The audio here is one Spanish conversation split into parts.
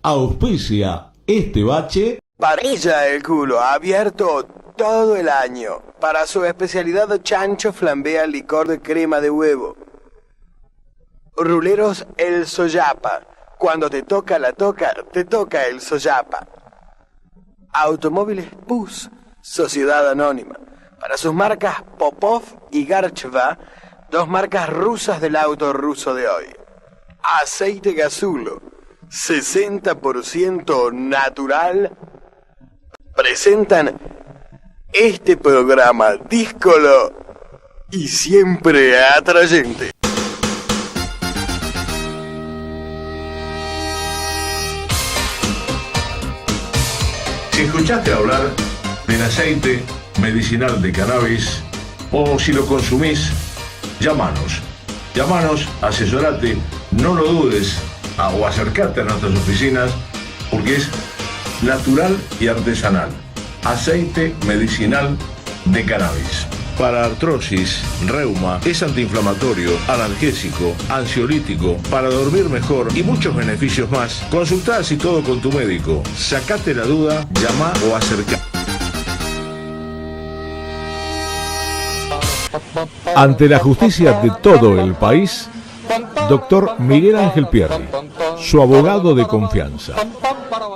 Auspicia este bache. Parrilla El Culo, abierto todo el año. Para su especialidad chancho flambea licor de crema de huevo. Ruleros El Soyapa. Cuando te toca el Soyapa. Automóviles Pus, Sociedad Anónima. Para sus marcas Popov y Garcheva, dos marcas rusas del auto ruso de hoy. Aceite Gasulo, 60% natural. Presentan este programa díscolo y siempre atrayente. Si escuchaste hablar del aceite medicinal de cannabis o si lo consumís, llámanos, asesorate, no lo dudes o acercate a nuestras oficinas porque es natural y artesanal. Aceite medicinal de cannabis. Para artrosis, reuma, es antiinflamatorio, analgésico, ansiolítico, para dormir mejor y muchos beneficios más. Consultá así todo con tu médico. Sacate la duda, llama o acerca. Ante la justicia de todo el país, Dr. Miguel Ángel Pierri, su abogado de confianza.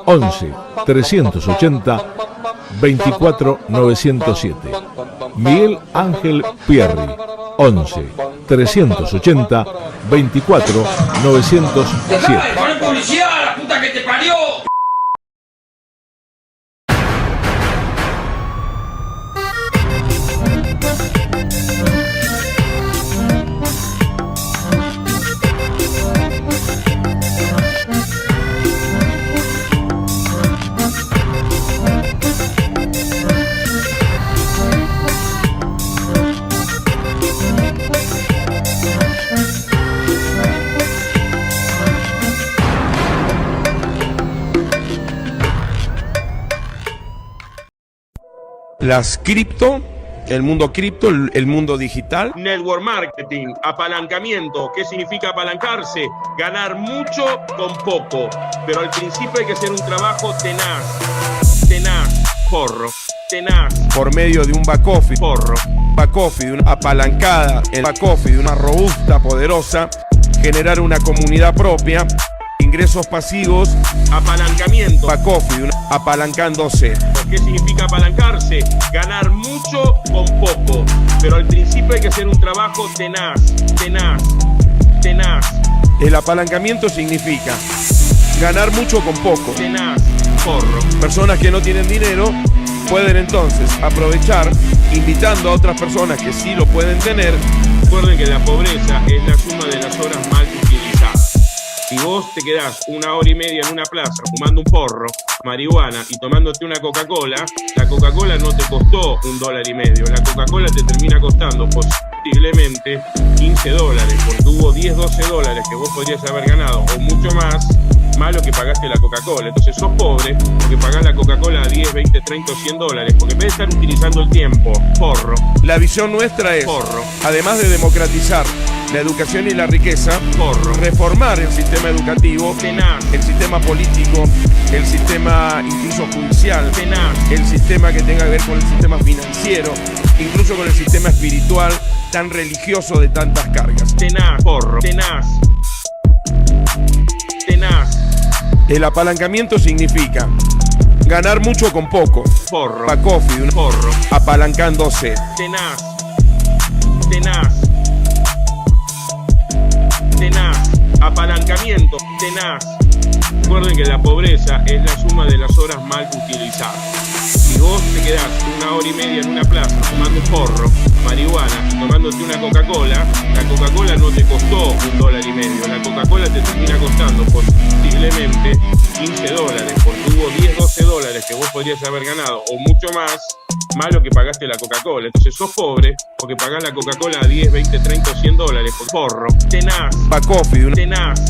11 380 24 907. Miguel Ángel Pierri, 11 380 24 907. ¡Pon policía, la puta que te parió! Las cripto, el mundo cripto, el mundo digital. Network marketing, apalancamiento. ¿Qué significa apalancarse? Ganar mucho con poco. Pero al principio hay que hacer un trabajo tenaz, porro, tenaz. Por medio de un back office, porro, back office, de una apalancada, el back office de una robusta, poderosa, generar una comunidad propia, ingresos pasivos, apalancamiento, back office, apalancándose. ¿Qué significa apalancarse? Ganar mucho con poco. Pero al principio hay que hacer un trabajo tenaz. El apalancamiento significa ganar mucho con poco. Tenaz, porro. Personas que no tienen dinero pueden entonces aprovechar invitando a otras personas que sí lo pueden tener. Recuerden que la pobreza es la suma de las horas mal utilizadas. Si vos te quedás 1 hora y media en una plaza fumando un porro, marihuana y tomándote una Coca-Cola, la Coca-Cola no te costó $1.50. La Coca-Cola te termina costando posiblemente $15, porque hubo $10-12 que vos podrías haber ganado o mucho más lo que pagaste la Coca-Cola. Entonces sos pobre porque pagás la Coca-Cola a $10, $20, $30 o $100, porque en vez de estar utilizando el tiempo, porro. La visión nuestra es, porro, además de democratizar la educación y la riqueza, porro, reformar el sistema educativo, tenaz, el sistema político, el sistema incluso judicial, tenaz, el sistema que tenga que ver con el sistema financiero, incluso con el sistema espiritual tan religioso de tantas cargas. Tenaz, porro, tenaz. El apalancamiento significa ganar mucho con poco. Porro. Back office, un porro. Apalancándose. Tenaz. Apalancamiento. Tenaz. Recuerden que la pobreza es la suma de las horas mal utilizadas. Si vos te quedás 1 hora y media en una plaza fumando un porro, marihuana y tomándote una Coca-Cola, la Coca-Cola no te costó $1.50. La Coca-Cola te termina costando posiblemente $15, porque hubo $10-12 que vos podrías haber ganado o mucho más lo que pagaste la Coca-Cola. Entonces sos pobre porque pagás la Coca-Cola a $10, $20, $30 o $100 por porro. Tenaz. Back office, tenaz.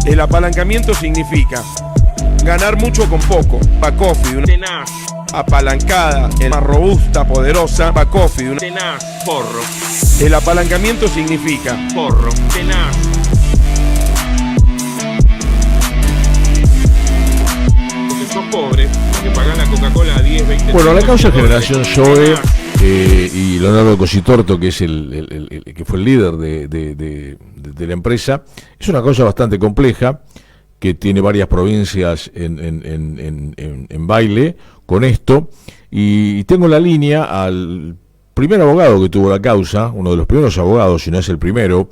El apalancamiento significa ganar mucho con poco. Back office, tenaz. apalancada, más robusta, poderosa, Bacofi de una tenaz, forro, El apalancamiento significa forro, tenaz. Porque sos pobre, que pagás la Coca-Cola a 10, 20. Bueno, la causa Generación Zoe Tenaz. y Leonardo Cositorto, que es el que fue el líder de la empresa, es una causa bastante compleja, que tiene varias provincias en baile con esto, y tengo en la línea al primer abogado que tuvo la causa, uno de los primeros abogados, si no es el primero,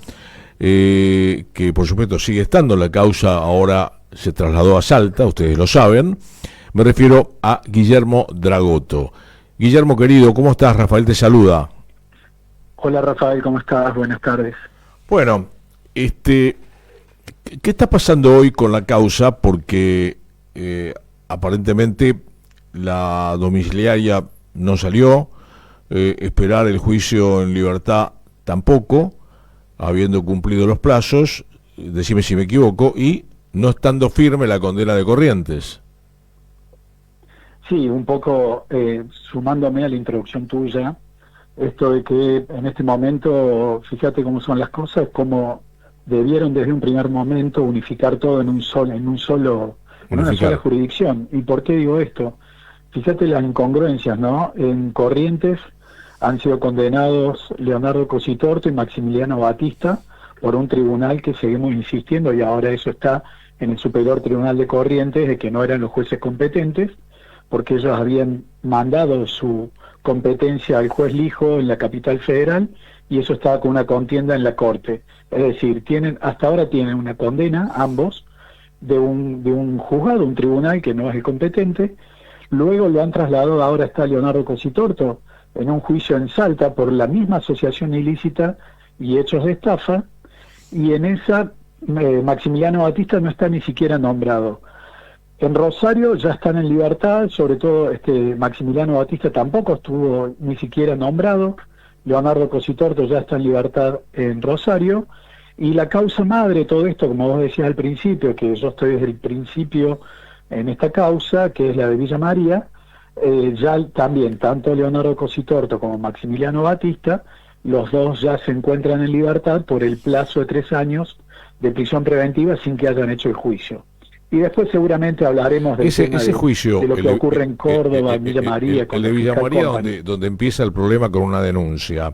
que por supuesto sigue estando en la causa, ahora se trasladó a Salta, ustedes lo saben. Me refiero a Guillermo Dragotto. Guillermo querido, ¿cómo estás? Rafael te saluda. Hola Rafael, ¿cómo estás? Buenas tardes. Bueno, ¿qué está pasando hoy con la causa? Porque aparentemente la domiciliaria no salió, esperar el juicio en libertad tampoco, habiendo cumplido los plazos, decime si me equivoco, y no estando firme la condena de Corrientes. Sí, un poco sumándome a la introducción tuya, esto de que en este momento, fíjate cómo son las cosas, cómo debieron desde un primer momento unificar todo en una sola jurisdicción. ¿Y por qué digo esto? Fíjate las incongruencias, ¿no? En Corrientes han sido condenados Leonardo Cositorto y Maximiliano Batista por un tribunal que seguimos insistiendo, y ahora eso está en el Superior Tribunal de Corrientes, de que no eran los jueces competentes, porque ellos habían mandado su competencia al juez Lijo en la capital federal, y eso estaba con una contienda en la Corte. Es decir, hasta ahora tienen una condena, ambos, de un juzgado, un tribunal que no es el competente. Luego lo han trasladado, ahora está Leonardo Cositorto en un juicio en Salta por la misma asociación ilícita y hechos de estafa, y en esa Maximiliano Batista no está ni siquiera nombrado. En Rosario ya están en libertad, sobre todo Maximiliano Batista tampoco estuvo ni siquiera nombrado, Leonardo Cositorto ya está en libertad en Rosario, y la causa madre de todo esto, como vos decías al principio, que yo estoy desde el principio en esta causa, que es la de Villa María, ya también, tanto Leonardo Cositorto como Maximiliano Batista, los dos ya se encuentran en libertad por el plazo de 3 años de prisión preventiva sin que hayan hecho el juicio. Y después seguramente hablaremos del tema juicio, de lo que ocurre en Córdoba, en Villa María. El de Villa María, donde empieza el problema con una denuncia.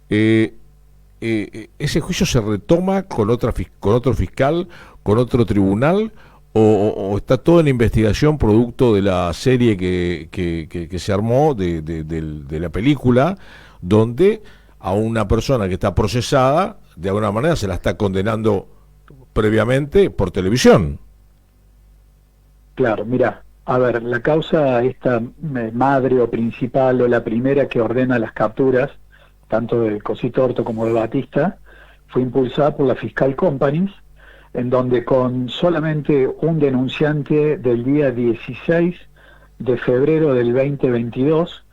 ¿Ese juicio se retoma con otro fiscal, con otro tribunal, o está todo en investigación producto de la serie que se armó de la película, donde a una persona que está procesada, de alguna manera se la está condenando previamente por televisión? Claro, mira, a ver, la causa esta madre o principal, o la primera que ordena las capturas, tanto de Cositorto como de Batista, fue impulsada por la fiscal Companys, en donde con solamente un denunciante del día 16 de febrero del 2022,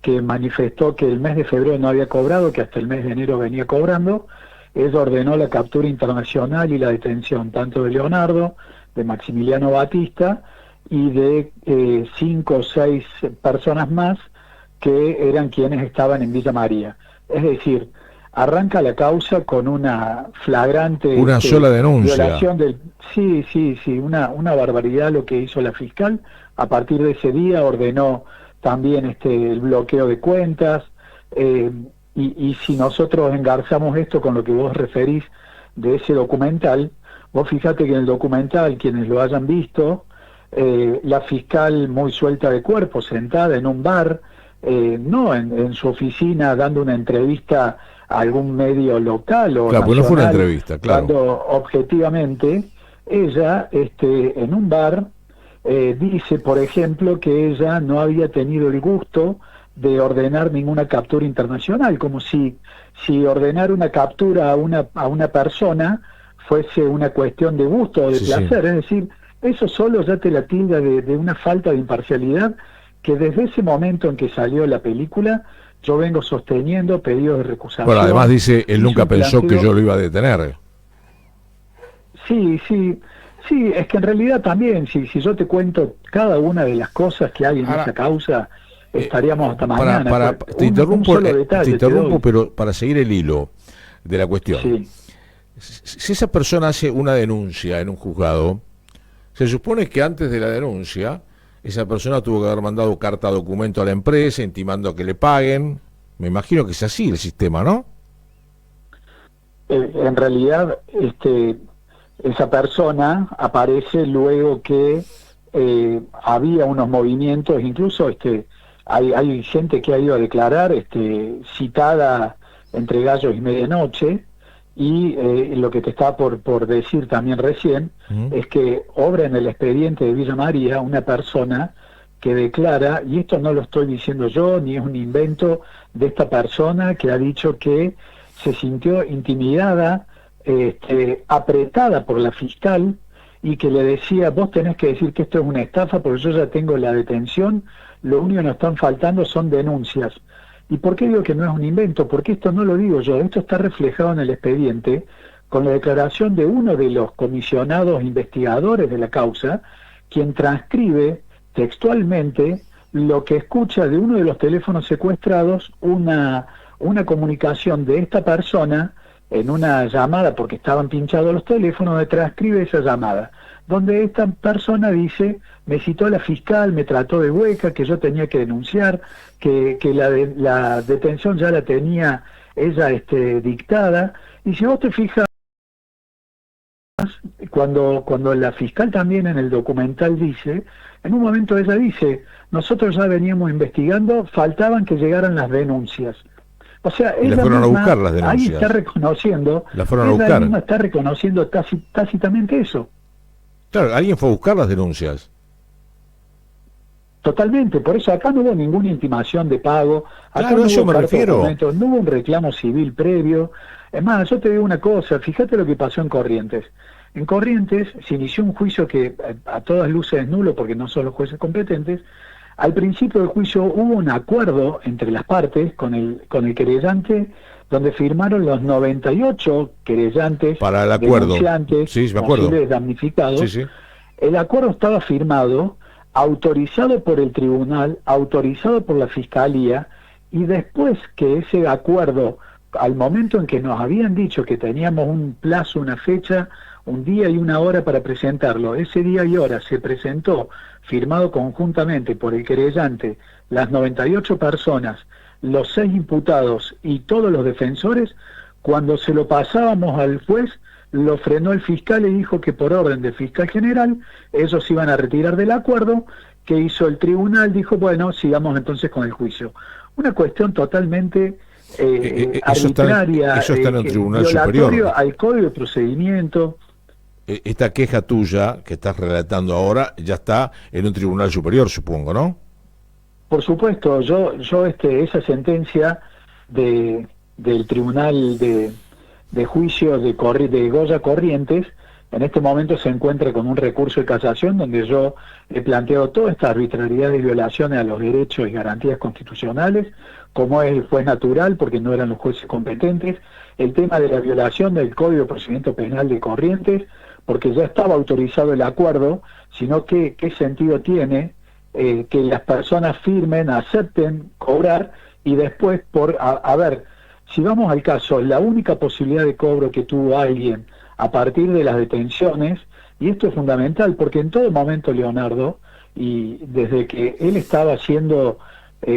que manifestó que el mes de febrero no había cobrado, que hasta el mes de enero venía cobrando, ella ordenó la captura internacional y la detención tanto de Leonardo, de Maximiliano Batista y de 5 o 6 personas más que eran quienes estaban en Villa María. Es decir, arranca la causa con una flagrante sola denuncia. Violación del una barbaridad lo que hizo la fiscal. A partir de ese día ordenó también el bloqueo de cuentas, y si nosotros engarzamos esto con lo que vos referís de ese documental, vos fíjate que en el documental, quienes lo hayan visto, la fiscal muy suelta de cuerpo, sentada en un bar, no en su oficina dando una entrevista a algún medio local o claro, nacional, no fue una entrevista, claro. Cuando objetivamente ella en un bar dice, por ejemplo, que ella no había tenido el gusto de ordenar ninguna captura internacional, como si ordenar una captura a una persona fuese una cuestión de gusto o de placer. Es decir, eso solo ya te la tilda de una falta de imparcialidad que desde ese momento en que salió la película yo vengo sosteniendo pedidos de recusación. Bueno, además dice, él nunca pensó que yo lo iba a detener. Sí, Sí, es que en realidad también, si yo te cuento cada una de las cosas que hay en Ahora, esa causa, estaríamos hasta mañana. Te interrumpo, solo detalle te doy. pero para seguir el hilo de la cuestión. Sí. Si esa persona hace una denuncia en un juzgado, se supone que antes de la denuncia, esa persona tuvo que haber mandado carta documento a la empresa, intimando a que le paguen. Me imagino que es así el sistema, ¿no? En realidad, esa persona aparece luego que había unos movimientos, incluso hay gente que ha ido a declarar citada entre gallos y medianoche, y lo que te estaba por decir también recién es que obra en el expediente de Villa María una persona que declara, y esto no lo estoy diciendo yo, ni es un invento de esta persona, que ha dicho que se sintió intimidada, apretada por la fiscal, y que le decía, vos tenés que decir que esto es una estafa porque yo ya tengo la detención, lo único que nos están faltando son denuncias. ¿Y por qué digo que no es un invento? Porque esto no lo digo yo, esto está reflejado en el expediente con la declaración de uno de los comisionados investigadores de la causa, quien transcribe textualmente lo que escucha de uno de los teléfonos secuestrados, una comunicación de esta persona en una llamada, porque estaban pinchados los teléfonos, donde transcribe esa llamada, donde esta persona dice, me citó la fiscal, me trató de hueca, que yo tenía que denunciar, que la detención ya la tenía ella dictada. Y si vos te fijas, cuando la fiscal también en el documental dice, en un momento ella dice, nosotros ya veníamos investigando, faltaban que llegaran las denuncias. O sea, ella fueron misma, a buscar las denuncias. Ahí está reconociendo, la fueron a buscar. Misma está reconociendo tácitamente eso. Claro, alguien fue a buscar las denuncias. Totalmente, por eso acá no hubo ninguna intimación de pago, acá claro, no eso hubo me refiero. No hubo un reclamo civil previo. Es más, yo te digo una cosa, fíjate lo que pasó en Corrientes. En Corrientes se inició un juicio que a todas luces es nulo porque no son los jueces competentes. Al principio del juicio hubo un acuerdo entre las partes con el querellante, donde firmaron los 98 querellantes, para el acuerdo, denunciantes, sí, me acuerdo, posibles damnificados. Sí, sí. El acuerdo estaba firmado, autorizado por el tribunal, autorizado por la fiscalía, y después que ese acuerdo, al momento en que nos habían dicho que teníamos un plazo, una fecha, un día y una hora para presentarlo, ese día y hora se presentó, firmado conjuntamente por el querellante, las 98 personas, los 6 imputados y todos los defensores. Cuando se lo pasábamos al juez, lo frenó el fiscal y dijo que por orden del fiscal general ellos iban a retirar del acuerdo. Que hizo el tribunal, dijo, bueno, sigamos entonces con el juicio. Una cuestión totalmente arbitraria, eso está en el Tribunal violatorio Superior al Código de Procedimiento. Esta queja tuya que estás relatando ahora ya está en un Tribunal Superior, supongo, ¿no? Por supuesto, yo esa sentencia del Tribunal de Juicio de Goya Corrientes, en este momento se encuentra con un recurso de casación donde yo he planteado toda esta arbitrariedad y violaciones a los derechos y garantías constitucionales, como es el juez natural, porque no eran los jueces competentes, el tema de la violación del Código de Procedimiento Penal de Corrientes, porque ya estaba autorizado el acuerdo, sino que qué sentido tiene que las personas firmen, acepten cobrar y después a ver, si vamos al caso, la única posibilidad de cobro que tuvo alguien a partir de las detenciones, y esto es fundamental porque en todo momento Leonardo, y desde que él estaba siendo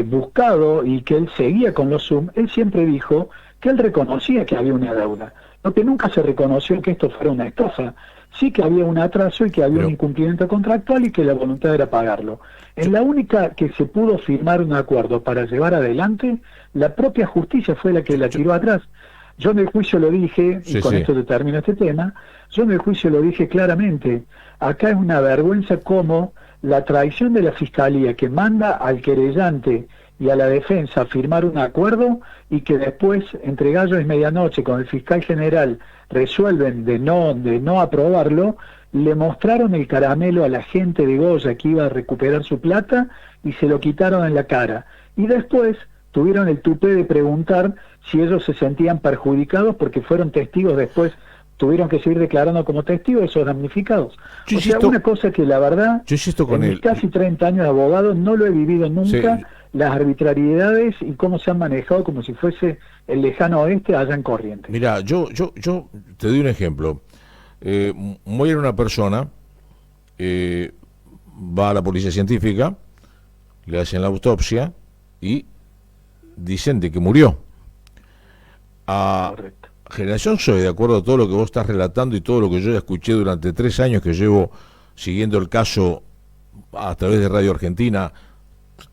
buscado y que él seguía con los Zoom, él siempre dijo que él reconocía que había una deuda, lo que nunca se reconoció que esto fuera una estafa. Sí que había un atraso y que había un incumplimiento contractual y que la voluntad era pagarlo. En la única que se pudo firmar un acuerdo para llevar adelante, la propia justicia fue la que la tiró atrás. Yo en el juicio lo dije, y con esto termino este tema, yo en el juicio lo dije claramente, acá es una vergüenza como la traición de la Fiscalía que manda al querellante y a la defensa a firmar un acuerdo y que después, entre gallos y medianoche, con el fiscal general resuelven de no aprobarlo, le mostraron el caramelo a la gente de Goya que iba a recuperar su plata y se lo quitaron en la cara. Y después tuvieron el tupé de preguntar si ellos se sentían perjudicados porque fueron testigos después tuvieron que seguir declarando como testigos esos damnificados. Yo o sea, insisto- una cosa que la verdad, Yo insisto con en él. mis casi 30 años de abogado no lo he vivido nunca, Sí. las arbitrariedades y cómo se han manejado como si fuese el lejano oeste allá en Corrientes. Mira, yo te doy un ejemplo. Muere una persona, va a la policía científica, le hacen la autopsia y dicen de que murió. A Correcto. Generación Zoe, de acuerdo a todo lo que vos estás relatando y todo lo que yo ya escuché durante 3 años que llevo siguiendo el caso a través de Radio Argentina,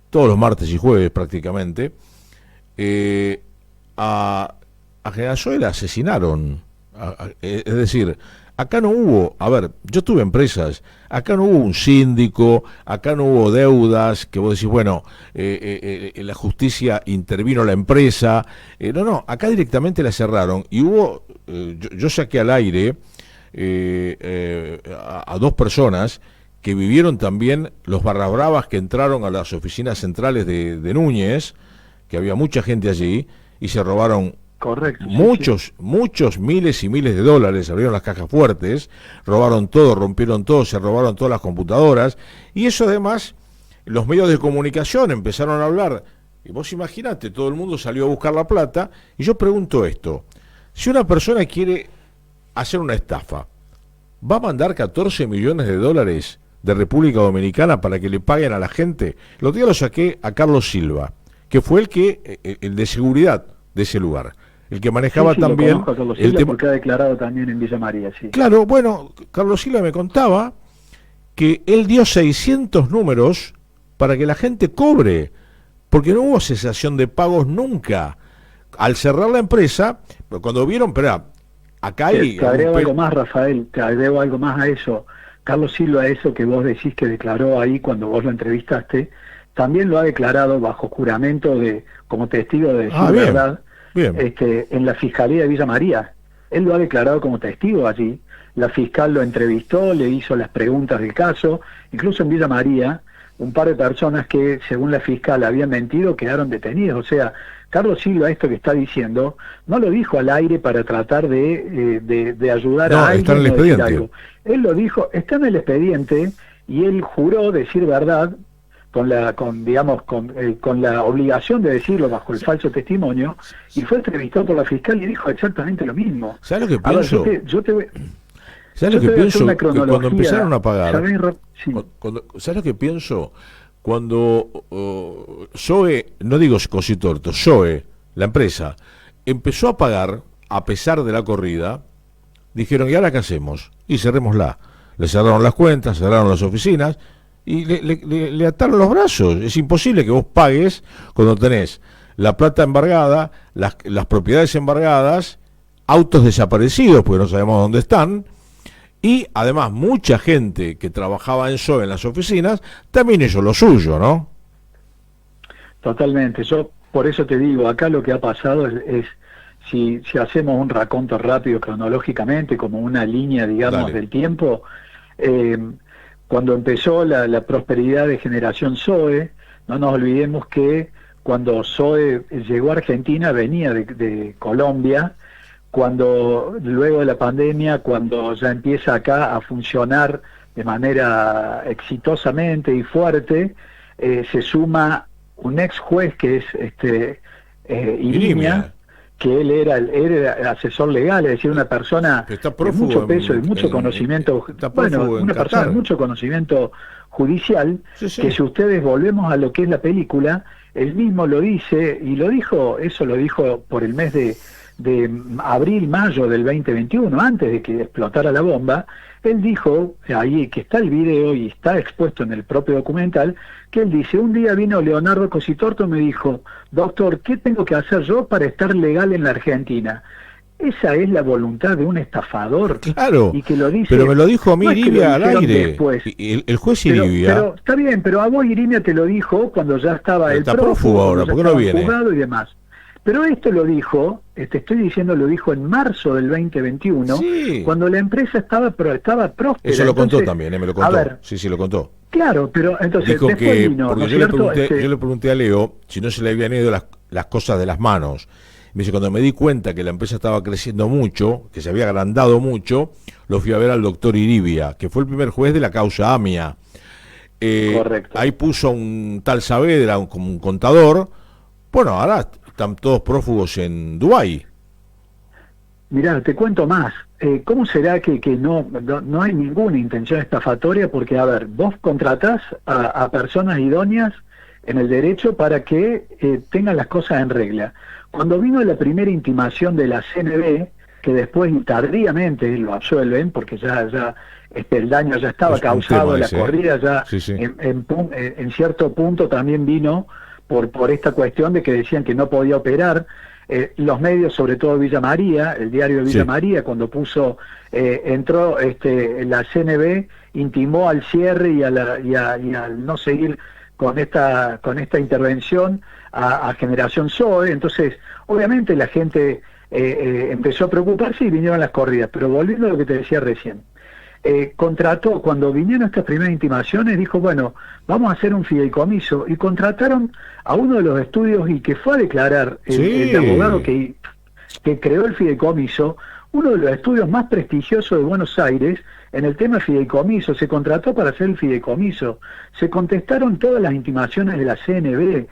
todos los martes y jueves prácticamente, a Generación Zoe la asesinaron. Es decir, acá no hubo, a ver, yo tuve empresas, acá no hubo un síndico, acá no hubo deudas, que vos decís, bueno, la justicia intervino la empresa, no, acá directamente la cerraron y hubo, yo saqué al aire a 2 personas que vivieron también los barrabravas que entraron a las oficinas centrales de Núñez, que había mucha gente allí, y se robaron Correcto. sí, muchos miles y miles de dólares, abrieron las cajas fuertes, robaron todo, rompieron todo, se robaron todas las computadoras, y eso además, los medios de comunicación empezaron a hablar, y vos imaginate, todo el mundo salió a buscar la plata, y yo pregunto esto, si una persona quiere hacer una estafa, ¿va a mandar 14 millones de dólares de República Dominicana para que le paguen a la gente? El otro día lo saqué a Carlos Silva, que fue el de seguridad de ese lugar, el que manejaba lo también conozco a Carlos el Silva tema. porque ha declarado también en Villa María, sí. Claro, bueno, Carlos Silva me contaba que él dio 600 números para que la gente cobre, porque no hubo cesación de pagos nunca. Al cerrar la empresa, cuando vieron, acá hay... Te agrego algo más, Rafael, te agrego algo más a eso. Carlos Silva, eso que vos decís que declaró ahí cuando vos lo entrevistaste, también lo ha declarado bajo juramento como testigo de decir bien, verdad bien. en la Fiscalía de Villa María. Él lo ha declarado como testigo allí. La fiscal lo entrevistó, le hizo las preguntas del caso. Incluso en Villa María, un par de personas que, según la fiscal, habían mentido, quedaron detenidos. O sea, Carlos Silva, esto que está diciendo, no lo dijo al aire para tratar de ayudar a alguien. Está en el o decir expediente. algo. Él lo dijo, está en el expediente, y él juró decir verdad, con la obligación de decirlo bajo el falso testimonio, y fue entrevistado por la fiscal y dijo exactamente lo mismo. ¿Sabes lo que A ver, pienso? yo te voy ¿Sabes lo que yo te voy a hacer pienso? una Que cuando cronología. empezaron a pagar, Sí. ¿sabes lo que pienso? Cuando Zoe, no digo Cositorto, Zoe, la empresa, empezó a pagar a pesar de la corrida, dijeron, ¿y ahora qué hacemos? Y cerrémosla. Le cerraron las cuentas, cerraron las oficinas y le ataron los brazos. Es imposible que vos pagues cuando tenés la plata embargada, las propiedades embargadas, autos desaparecidos porque no sabemos dónde están, y además mucha gente que trabajaba en Zoe en las oficinas también hizo lo suyo, ¿no? Totalmente. Yo por eso te digo, acá lo que ha pasado es si hacemos un raconto rápido cronológicamente, como una línea, digamos, Dale. del tiempo, cuando empezó la prosperidad de Generación Zoe, no nos olvidemos que cuando Zoe llegó a Argentina venía de Colombia, cuando luego de la pandemia, cuando ya empieza acá a funcionar de manera exitosamente y fuerte, se suma un ex juez que es Irimia, que él era asesor legal, es decir, una persona Está de prófugo mucho peso, de mucho en- conocimiento, está prófugo en una persona de Qatar. mucho conocimiento judicial, Sí, sí. que si ustedes volvemos a lo que es la película, él mismo lo dice, y lo dijo por el mes de abril, mayo del 2021, antes de que explotara la bomba. Él dijo, ahí que está el video y está expuesto en el propio documental, que él dice, un día vino Leonardo Cositorto y me dijo, doctor, ¿qué tengo que hacer yo para estar legal en la Argentina? Esa es la voluntad de un estafador. Claro, Y que lo dice, pero me lo dijo a mí no es que lo Irimia al dijeron aire. después. Y el juez Pero Irimia está bien, pero a vos Irimia te lo dijo cuando ya estaba el está prófugo ahora, ¿por qué no viene? juzgado y demás. Pero esto lo dijo, te estoy diciendo, lo dijo en marzo del 2021, Sí. cuando la empresa estaba próspera. Eso lo contó Entonces, también, me lo contó. A ver, Sí, lo contó. claro, pero entonces Dijo después que, vino, ¿no porque es yo le cierto? pregunté a Leo si no se le habían ido las cosas de las manos. Me dice, cuando me di cuenta que la empresa estaba creciendo mucho, que se había agrandado mucho, lo fui a ver al doctor Iribia, que fue el primer juez de la causa AMIA. Correcto. Ahí puso un tal Saavedra como un contador. Bueno, ahora están todos prófugos en Dubái. Mirá, te cuento más. ¿Cómo será que no hay ninguna intención estafatoria? Porque, a ver, vos contratás a personas idóneas en el derecho para que tengan las cosas en regla. Cuando vino la primera intimación de la CNB, que después tardíamente lo absuelven, porque ya el daño ya estaba causado, la corrida ya sí. en cierto punto también vino por esta cuestión de que decían que no podía operar. Los medios, sobre todo Villa María, el diario de Villa María, cuando entró la CNB, intimó al cierre y al no seguir con esta intervención a Generación Zoe. Entonces, obviamente la gente empezó a preocuparse y vinieron las corridas. Pero volviendo a lo que te decía recién, contrató, cuando vinieron estas primeras intimaciones, dijo, bueno, vamos a hacer un fideicomiso, y contrataron a uno de los estudios y que fue a declarar el abogado que creó el fideicomiso, uno de los estudios más prestigiosos de Buenos Aires en el tema fideicomiso. Se contrató para hacer el fideicomiso, se contestaron todas las intimaciones de la CNB,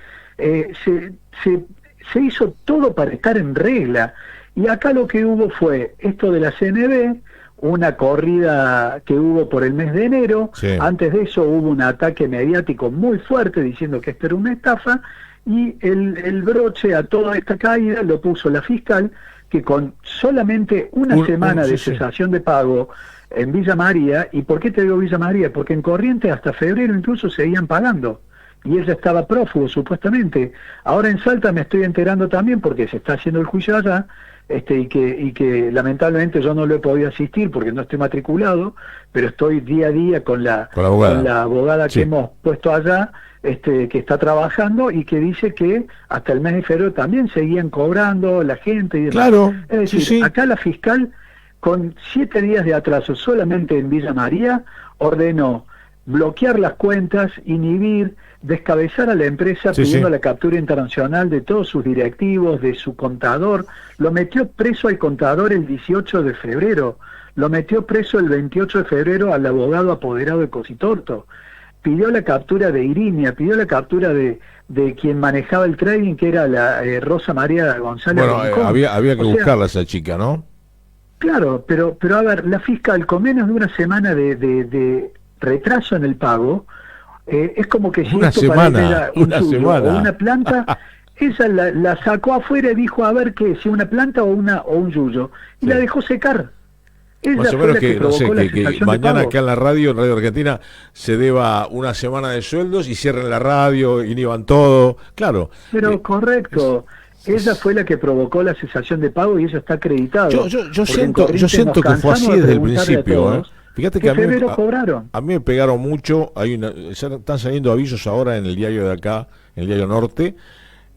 se hizo todo para estar en regla, y acá lo que hubo fue esto de la CNB, una corrida que hubo por el mes de enero. Antes de eso hubo un ataque mediático muy fuerte diciendo que esto era una estafa, y el broche a toda esta caída lo puso la fiscal, que con solamente una semana de cesación de pago en Villa María. ¿Y por qué te digo Villa María? Porque en Corrientes hasta febrero incluso seguían pagando, y ella estaba prófugo supuestamente. Ahora en Salta me estoy enterando también, porque se está haciendo el juicio allá, y que lamentablemente yo no lo he podido asistir porque no estoy matriculado, pero estoy día a día con la abogada que hemos puesto allá, que está trabajando, y que dice que hasta el mes de febrero también seguían cobrando la gente y demás. Claro, es decir, acá la fiscal, con 7 días de atraso solamente en Villa María, ordenó bloquear las cuentas, inhibir, descabezar a la empresa, pidiendo la captura internacional de todos sus directivos, de su contador. Lo metió preso al contador el 18 de febrero, lo metió preso el 28 de febrero al abogado apoderado de Cositorto, pidió la captura de Irimia, pidió la captura de quien manejaba el trading, que era la Rosa María González. Bueno, había que buscarla esa chica, ¿no? Claro, pero a ver, la fiscal, con menos de una semana de retraso en el pago, es como que si una esto semana, o una planta, ella la sacó afuera y dijo, a ver qué, si una planta o un yuyo, y la dejó secar. Ella más o fue menos la que, no sé, que mañana acá en la Radio Argentina se deba una semana de sueldos y cierren la radio, inhiban todo, claro. Pero correcto. Ella fue la que provocó la cesación de pago y eso está acreditado. Yo siento que fue así desde el principio. Fíjate que a mí me pegaron mucho. Ya están saliendo avisos ahora en el diario de acá, en el diario Norte,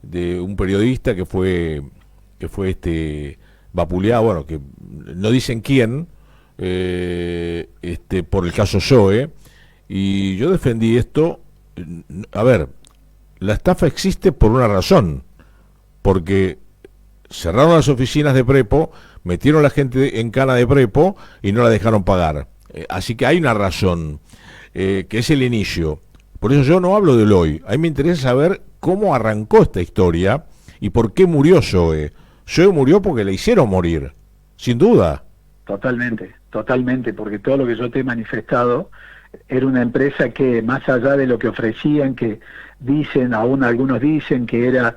de un periodista que fue vapuleado, bueno, que no dicen quién, por el caso Zoe, y yo defendí esto. A ver, la estafa existe por una razón, porque cerraron las oficinas de Prepo, metieron a la gente en cana de Prepo y no la dejaron pagar. Así que hay una razón, que es el inicio. Por eso yo no hablo del hoy. A mí me interesa saber cómo arrancó esta historia y por qué murió Zoe. Zoe murió porque le hicieron morir, sin duda. Totalmente, porque todo lo que yo te he manifestado era una empresa que, más allá de lo que ofrecían, que dicen, aún algunos dicen que era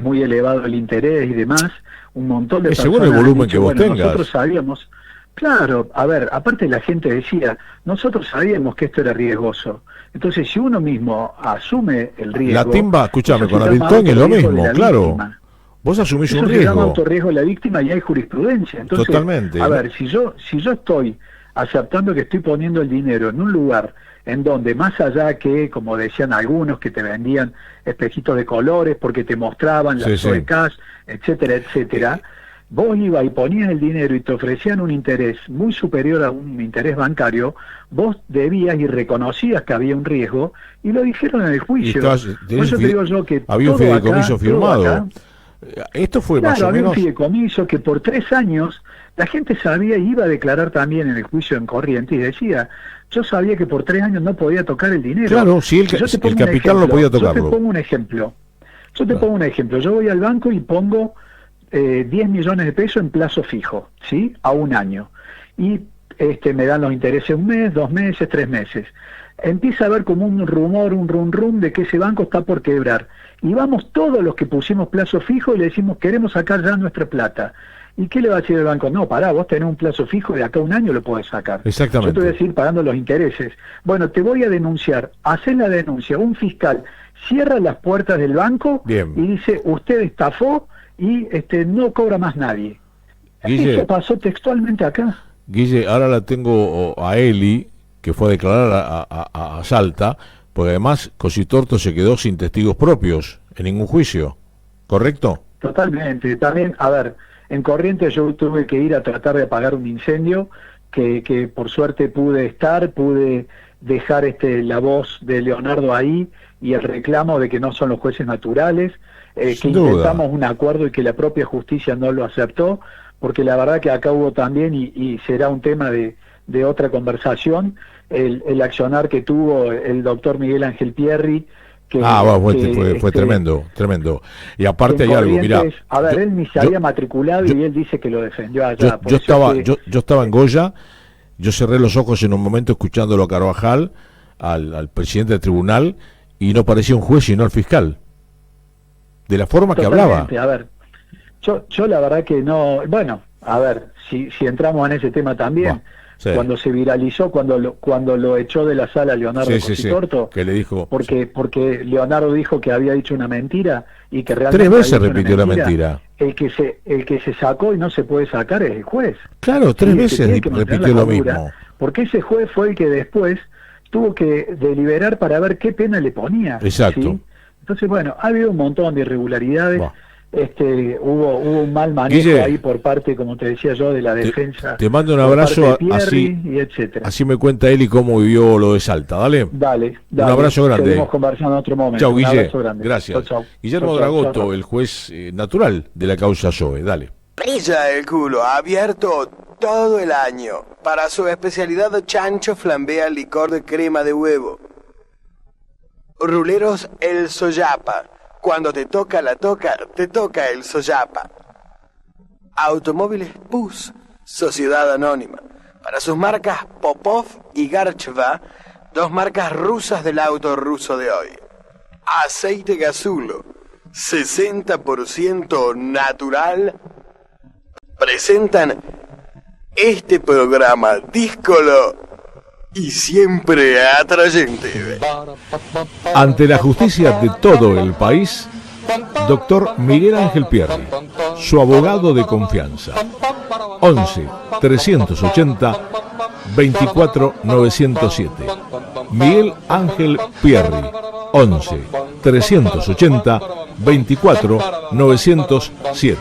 muy elevado el interés y demás, un montón de personas. Según el volumen que vos tengas. Nosotros sabíamos, claro, a ver, aparte la gente decía, nosotros sabíamos que esto era riesgoso. Entonces, si uno mismo asume el riesgo... La timba, escúchame, con Arilton es lo mismo, claro. Vos asumís un riesgo. Eso se llama autorriesgo de la víctima y hay jurisprudencia. Entonces, totalmente. A ver, si yo estoy aceptando que estoy poniendo el dinero en un lugar en donde, más allá que, como decían algunos, que te vendían espejitos de colores porque te mostraban las Zoe Cash, etcétera, etcétera, vos ibas y ponías el dinero y te ofrecían un interés muy superior a un interés bancario, vos debías y reconocías que había un riesgo, y lo dijeron en el juicio. Por eso te digo yo que había un fideicomiso firmado. Esto fue más Claro, o había menos... un fideicomiso que por 3 años la gente sabía y iba a declarar también en el juicio en Corrientes y decía, yo sabía que por 3 años no podía tocar el dinero. Claro, sí, Yo te pongo el un capital no ejemplo, podía tocarlo. Yo te pongo un ejemplo. Yo voy al banco y pongo 10 millones de pesos en plazo fijo, ¿sí? A 1 año. Y me dan los intereses 1 mes, 2 meses, 3 meses. Empieza a haber como un rumor, un rum de que ese banco está por quebrar. Y vamos todos los que pusimos plazo fijo y le decimos, queremos sacar ya nuestra plata. ¿Y qué le va a decir el banco? No, pará, vos tenés un plazo fijo y de acá a 1 año lo podés sacar. Exactamente. Yo te voy a seguir pagando los intereses. Bueno, te voy a denunciar. Hacés la denuncia. Un fiscal cierra las puertas del banco. Bien. Y dice, usted estafó y no cobra más nadie. Guille, Eso pasó textualmente acá. Guille, ahora la tengo a Eli, que fue a declarar a Salta, porque además Cositorto se quedó sin testigos propios en ningún juicio, ¿correcto? Totalmente. También, a ver, en Corrientes yo tuve que ir a tratar de apagar un incendio que por suerte pude dejar la voz de Leonardo ahí y el reclamo de que no son los jueces naturales, que intentamos un acuerdo y que la propia justicia no lo aceptó, porque la verdad que acá hubo también, y será un tema de otra conversación, el accionar que tuvo el doctor Miguel Ángel Pierri, que fue tremendo. Y aparte hay algo, mira, a ver, él ni se había matriculado y él dice que lo defendió allá. Yo estaba en Goya, yo cerré los ojos en un momento escuchándolo a Carvajal, al presidente del tribunal, y no parecía un juez sino el fiscal, de la forma que hablaba. A ver, yo la verdad que no, bueno, a ver, si entramos en ese tema también, sí. Cuando se viralizó, cuando lo echó de la sala Leonardo Cositorto, que le dijo, porque Leonardo dijo que había dicho una mentira y que realmente 3 veces repitió la mentira. El que se sacó y no se puede sacar es el juez. Claro, 3 veces repitió lo mismo. Porque ese juez fue el que después tuvo que deliberar para ver qué pena le ponía. Exacto. ¿Sí? Entonces, bueno, ha habido un montón de irregularidades. Hubo un mal manejo, Guille, ahí por parte, como te decía yo, de la defensa. Te mando un abrazo, Pierri, y etcétera. Así me cuenta Eli cómo vivió lo de Salta. Dale. Un abrazo grande. Seguimos conversando en otro momento. Chau, Guille. Un abrazo grande. Gracias. Chau. Guillermo Dragoto, el juez natural de la causa Zoe. Dale. Brilla el culo, abierto todo el año. Para su especialidad, chancho flambea licor de crema de huevo. Ruleros El Soyapa. Cuando te toca te toca el Soyapa. Automóviles Pus, Sociedad Anónima. Para sus marcas Popov y Garcheva, 2 marcas rusas del auto ruso de hoy. Aceite Gasulo, 60% natural. Presentan este programa díscolo y siempre atrayente. Ante la justicia de todo el país, doctor Miguel Ángel Pierri, su abogado de confianza. 11-380-24-907. Miguel Ángel Pierri, 11-380-24-907.